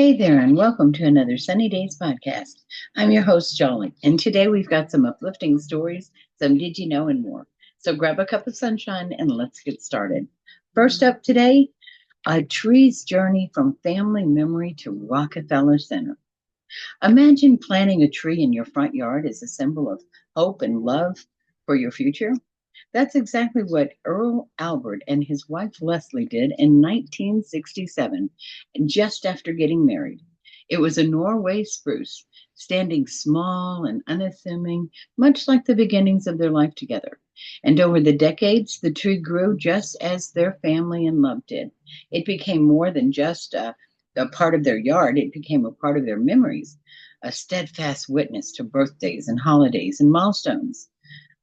Hey there, and welcome to another Sunny Daze Podcast. I'm your host, Jolly, and today we've got some uplifting stories, some did you know, and more. So grab a cup of sunshine and let's get started. First up today, a tree's journey from family memory to Rockefeller Center. Imagine planting a tree in your front yard as a symbol of hope and love for your future. That's exactly what Earl Albert and his wife Leslie did in 1967, just after getting married. It was a Norway spruce, standing small and unassuming, much like the beginnings of their life together. And over the decades, the tree grew just as their family and love did. It became more than just a part of their yard, it became a part of their memories, a steadfast witness to birthdays and holidays and milestones.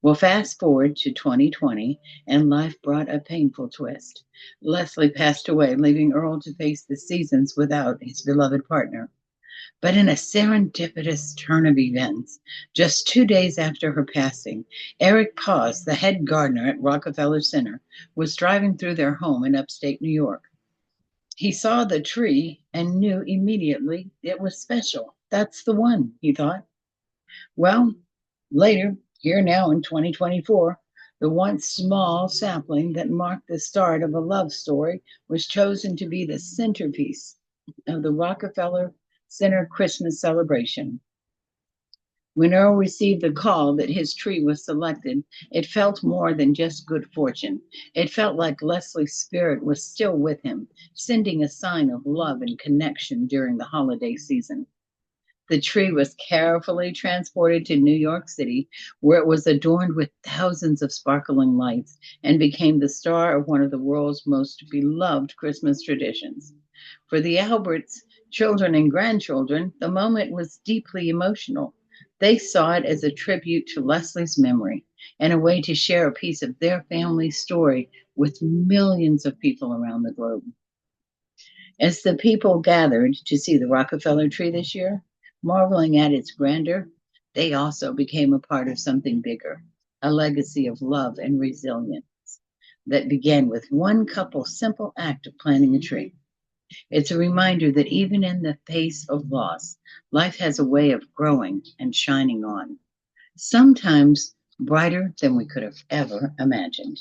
Well, fast forward to 2020, and life brought a painful twist. Leslie passed away, leaving Earl to face the seasons without his beloved partner. But in a serendipitous turn of events, just 2 days after her passing, Eric Paz, the head gardener at Rockefeller Center, was driving through their home in upstate New York. He saw the tree and knew immediately it was special. That's the one, he thought. Well, later, here now in 2024, the once small sapling that marked the start of a love story was chosen to be the centerpiece of the Rockefeller Center Christmas celebration. When Earl received the call that his tree was selected, it felt more than just good fortune. It felt like Leslie's spirit was still with him, sending a sign of love and connection during the holiday season. The tree was carefully transported to New York City, where it was adorned with thousands of sparkling lights and became the star of one of the world's most beloved Christmas traditions. For the Alberts, children and grandchildren, the moment was deeply emotional. They saw it as a tribute to Leslie's memory and a way to share a piece of their family's story with millions of people around the globe. As the people gathered to see the Rockefeller tree this year, marveling at its grandeur, they also became a part of something bigger, a legacy of love and resilience that began with one couple's simple act of planting a tree. It's a reminder that even in the face of loss, life has a way of growing and shining on, sometimes brighter than we could have ever imagined.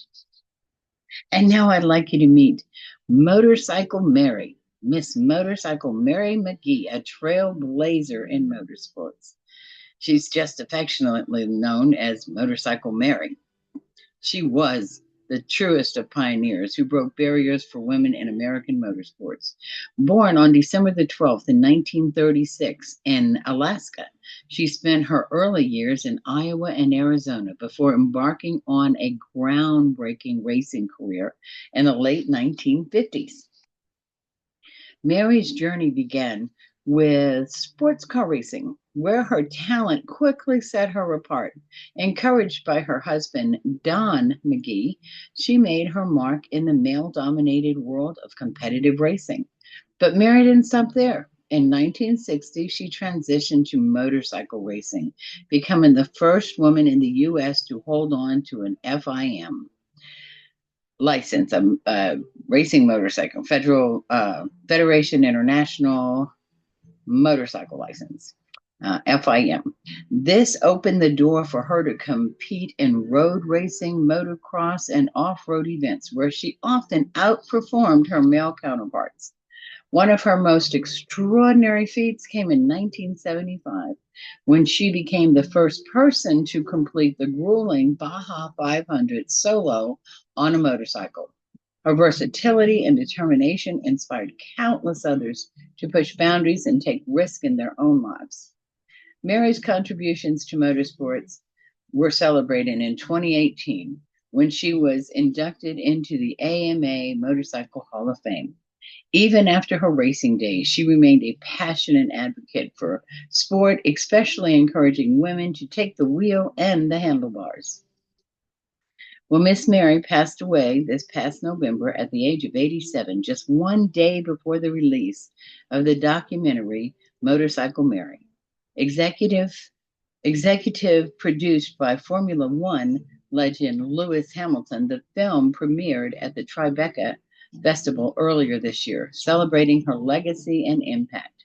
And now I'd like you to meet Motorcycle Mary, Miss Motorcycle Mary McGee, a trailblazer in motorsports. She's just affectionately known as Motorcycle Mary. She was the truest of pioneers who broke barriers for women in American motorsports. Born on December the 12th in 1936 in Alaska, she spent her early years in Iowa and Arizona before embarking on a groundbreaking racing career in the late 1950s. Mary's journey began with sports car racing, where her talent quickly set her apart. Encouraged by her husband, Don McGee, she made her mark in the male dominated world of competitive racing. But Mary didn't stop there. In 1960, she transitioned to motorcycle racing, becoming the first woman in the U.S. to hold on to an FIM license, a racing motorcycle, Federation International Motorcycle License, FIM. This opened the door for her to compete in road racing, motocross, and off-road events, where she often outperformed her male counterparts. One of her most extraordinary feats came in 1975 when she became the first person to complete the grueling Baja 500 solo on a motorcycle. Her versatility and determination inspired countless others to push boundaries and take risks in their own lives. Mary's contributions to motorsports were celebrated in 2018 when she was inducted into the AMA Motorcycle Hall of Fame. Even after her racing days, she remained a passionate advocate for sport, especially encouraging women to take the wheel and the handlebars. Well, Miss Mary passed away this past November at the age of 87, just one day before the release of the documentary Motorcycle Mary. Executive produced by Formula One legend Lewis Hamilton, the film premiered at the Tribeca Festival earlier this year, celebrating her legacy and impact.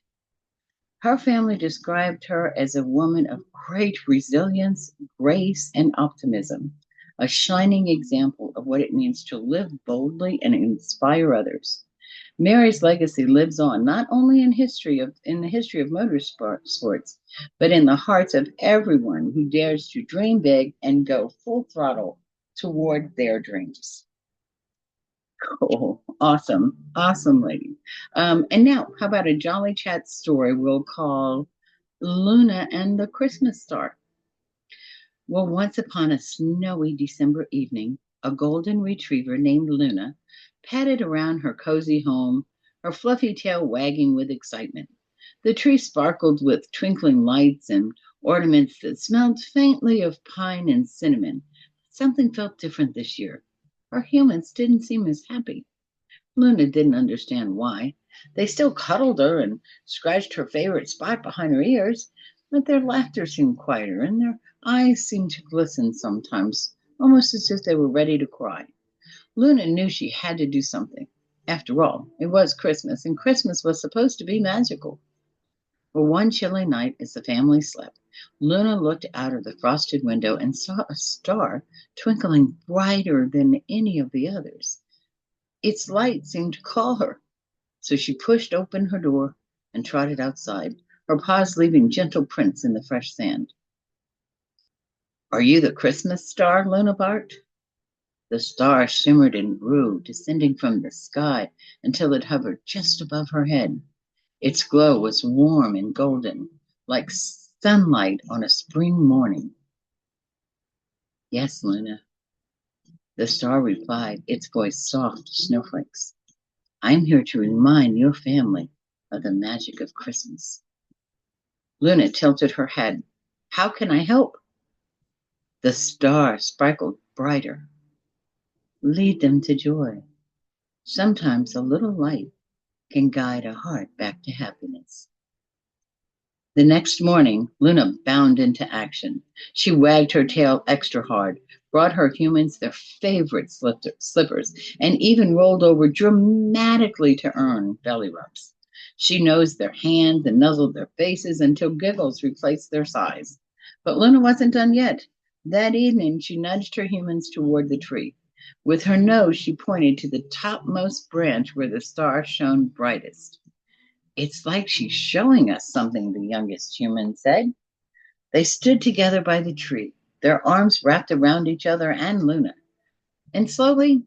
Her family described her as a woman of great resilience, grace, and optimism, a shining example of what it means to live boldly and inspire others. Mary's legacy lives on not only in the history of motorsports, but in the hearts of everyone who dares to dream big and go full throttle toward their dreams. Cool. Awesome. Awesome, lady. And now, how about a Jolly Chat story we'll call Luna and the Christmas Star? Well, once upon a snowy December evening, a golden retriever named Luna padded around her cozy home, her fluffy tail wagging with excitement. The tree sparkled with twinkling lights and ornaments that smelled faintly of pine and cinnamon. Something felt different this year. Our humans didn't seem as happy. Luna didn't understand why. They still cuddled her and scratched her favorite spot behind her ears, but their laughter seemed quieter and their eyes seemed to glisten sometimes, almost as if they were ready to cry. Luna knew she had to do something. After all, it was Christmas, and Christmas was supposed to be magical. For one chilly night, as the family slept, Luna looked out of the frosted window and saw a star twinkling brighter than any of the others. Its light seemed to call her, so she pushed open her door and trotted outside, her paws leaving gentle prints in the fresh sand. Are you the Christmas star? Luna barked. The star shimmered and grew, descending from the sky until it hovered just above her head. Its glow was warm and golden, like sunlight on a spring morning. Yes, Luna. The star replied, its voice soft as snowflakes. I'm here to remind your family of the magic of Christmas. Luna tilted her head. How can I help? The star sparkled brighter. Lead them to joy. Sometimes a little light can guide a heart back to happiness. The next morning, Luna bounded into action. She wagged her tail extra hard, brought her humans their favorite slippers, and even rolled over dramatically to earn belly rubs. She nosed their hands and nuzzled their faces until giggles replaced their sighs. But Luna wasn't done yet. That evening, she nudged her humans toward the tree. With her nose, she pointed to the topmost branch where the star shone brightest. It's like she's showing us something, the youngest human said. They stood together by the tree, their arms wrapped around each other and Luna. And slowly,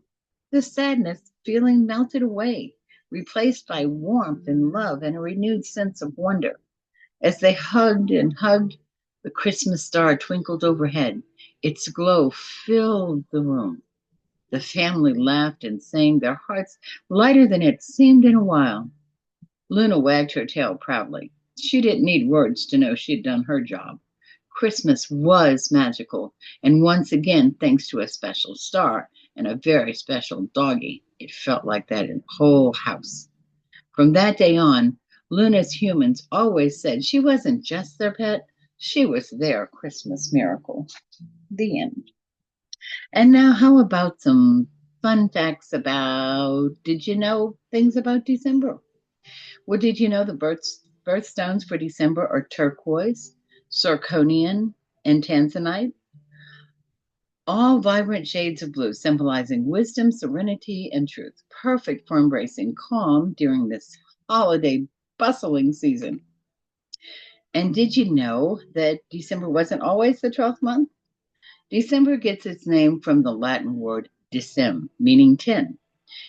the sadness feeling melted away, replaced by warmth and love and a renewed sense of wonder. As they hugged and hugged, the Christmas star twinkled overhead. Its glow filled the room. The family laughed and sang, their hearts lighter than it seemed in a while. Luna wagged her tail proudly. She didn't need words to know she'd done her job. Christmas was magical, and once again, thanks to a special star and a very special doggie, it felt like that in the whole house. From that day on, Luna's humans always said she wasn't just their pet, she was their Christmas miracle. The end. And now, how about some fun facts did you know things about December? Well, did you know the birthstones for December are turquoise, zirconium, and tanzanite? All vibrant shades of blue, symbolizing wisdom, serenity, and truth. Perfect for embracing calm during this holiday bustling season. And did you know that December wasn't always the 12th month? December gets its name from the Latin word decem, meaning 10.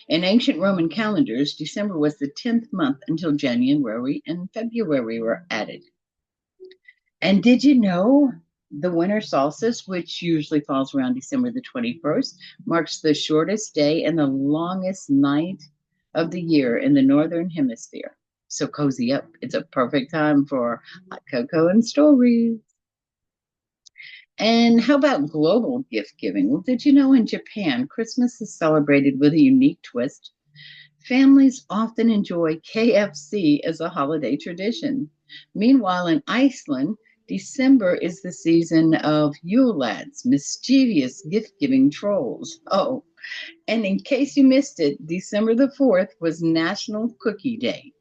In ancient Roman calendars, December was the 10th month until January and February were added. And did you know the winter solstice, which usually falls around December the 21st, marks the shortest day and the longest night of the year in the Northern Hemisphere? So cozy up. It's a perfect time for hot cocoa and stories. And how about global gift giving? Well, did you know in Japan, Christmas is celebrated with a unique twist? Families often enjoy KFC as a holiday tradition. Meanwhile, in Iceland, December is the season of Yule lads, mischievous gift-giving trolls. Oh, and in case you missed it, December the 4th was National Cookie Day.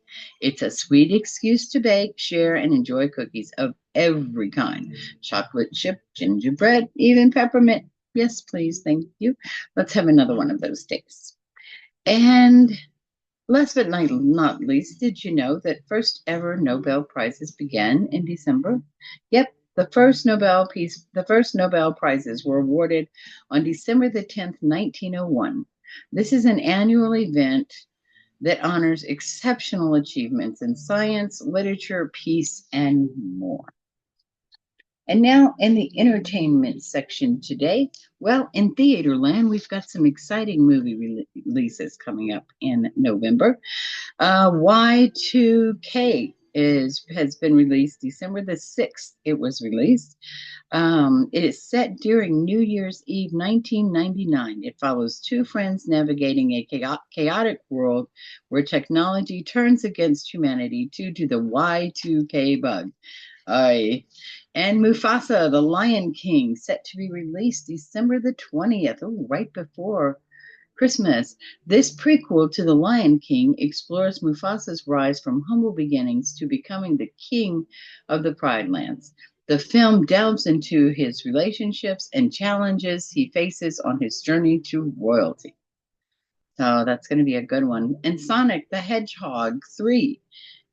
It's a sweet excuse to bake, share, and enjoy cookies of every kind. Chocolate chip, gingerbread, even peppermint. Yes, please, thank you. Let's have another one of those days. And last but not least, did you know that first ever Nobel Prizes began in December? Yep, the first Nobel Prizes were awarded on December the 10th, 1901. This is an annual event that honors exceptional achievements in science, literature, peace, and more. And now in the entertainment section today, well, in theater land, we've got some exciting movie releases coming up in November. Y2K has been released December the 6th. It was released. It is set during New Year's Eve 1999. It follows two friends navigating a chaotic world where technology turns against humanity due to the Y2K bug. And Mufasa, the Lion King, set to be released December the 20th, right before Christmas. This prequel to The Lion King explores Mufasa's rise from humble beginnings to becoming the king of the Pride Lands. The film delves into his relationships and challenges he faces on his journey to royalty. So that's going to be a good one. And Sonic the Hedgehog 3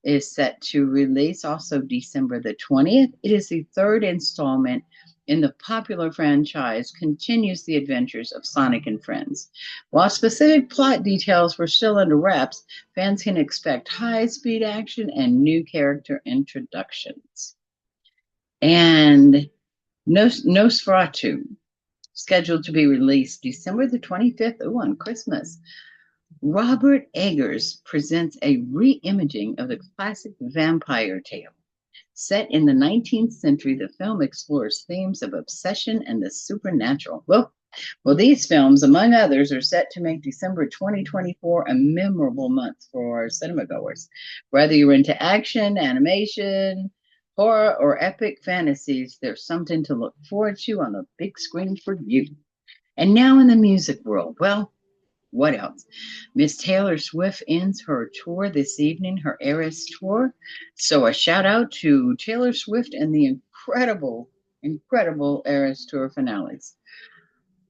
is set to release also December the 20th. It is the third installment in the popular franchise, continues the adventures of Sonic and friends. While specific plot details were still under wraps, fans can expect high-speed action and new character introductions. And Nosferatu, scheduled to be released December the 25th, on Christmas. Robert Eggers presents a re-imaging of the classic vampire tale. Set in the 19th century, the film explores themes of obsession and the supernatural. Well, these films, among others, are set to make December 2024 a memorable month for cinema goers. Whether you're into action, animation, horror, or epic fantasies, there's something to look forward to on the big screen for you. And now in the music world, well, what else? Miss Taylor Swift ends her tour this evening, her Eras tour. So a shout out to Taylor Swift and the incredible Eras tour finales.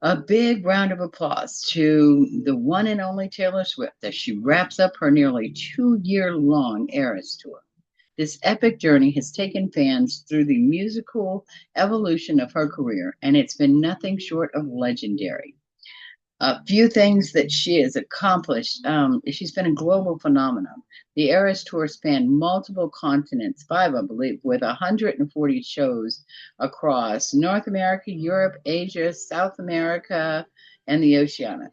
A big round of applause to the one and only Taylor Swift as she wraps up her nearly 2-year-long Eras tour. This epic journey has taken fans through the musical evolution of her career, and it's been nothing short of legendary. A few things that she has accomplished. She's been a global phenomenon. The Eras Tour spanned multiple continents, 5, I believe, with 140 shows across North America, Europe, Asia, South America, and the Oceania.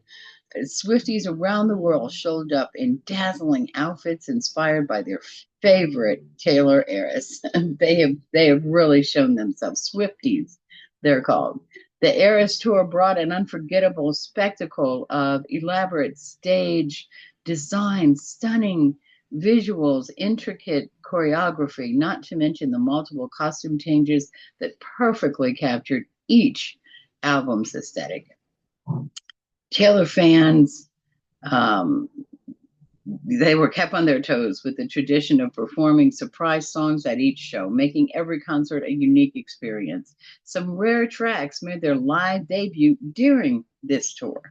Swifties around the world showed up in dazzling outfits inspired by their favorite Taylor Eras. They have really shown themselves. Swifties, they're called. The Eras Tour brought an unforgettable spectacle of elaborate stage design, stunning visuals, intricate choreography, not to mention the multiple costume changes that perfectly captured each album's aesthetic. Taylor fans, they were kept on their toes with the tradition of performing surprise songs at each show, making every concert a unique experience. Some rare tracks made their live debut during this tour.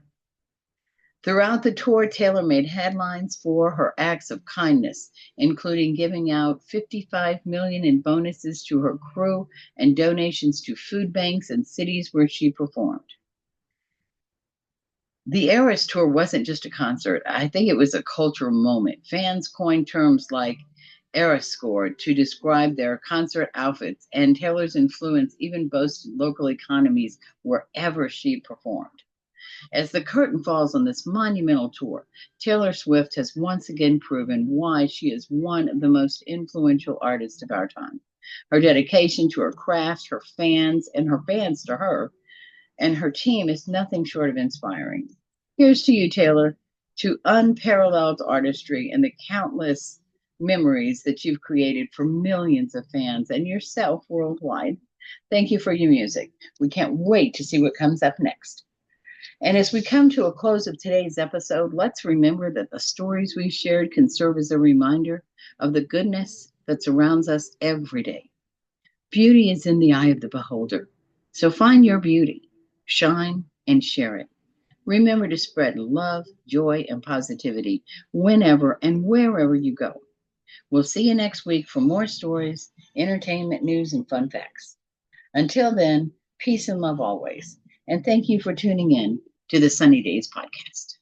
Throughout the tour, Taylor made headlines for her acts of kindness, including giving out $55 million in bonuses to her crew and donations to food banks and cities where she performed. The Eras Tour wasn't just a concert. I think it was a cultural moment. Fans coined terms like Erascore to describe their concert outfits, and Taylor's influence even boosted local economies wherever she performed. As the curtain falls on this monumental tour, Taylor Swift has once again proven why she is one of the most influential artists of our time. Her dedication to her craft, her fans, and her fans to her, and her team is nothing short of inspiring. Here's to you, Taylor, to unparalleled artistry and the countless memories that you've created for millions of fans and yourself worldwide. Thank you for your music. We can't wait to see what comes up next. And as we come to a close of today's episode, let's remember that the stories we shared can serve as a reminder of the goodness that surrounds us every day. Beauty is in the eye of the beholder. So find your beauty, shine, and share it. Remember to spread love, joy, and positivity whenever and wherever you go. We'll see you next week for more stories, entertainment, news, and fun facts. Until then, peace and love always. And thank you for tuning in to the Sunny Daze Podcast.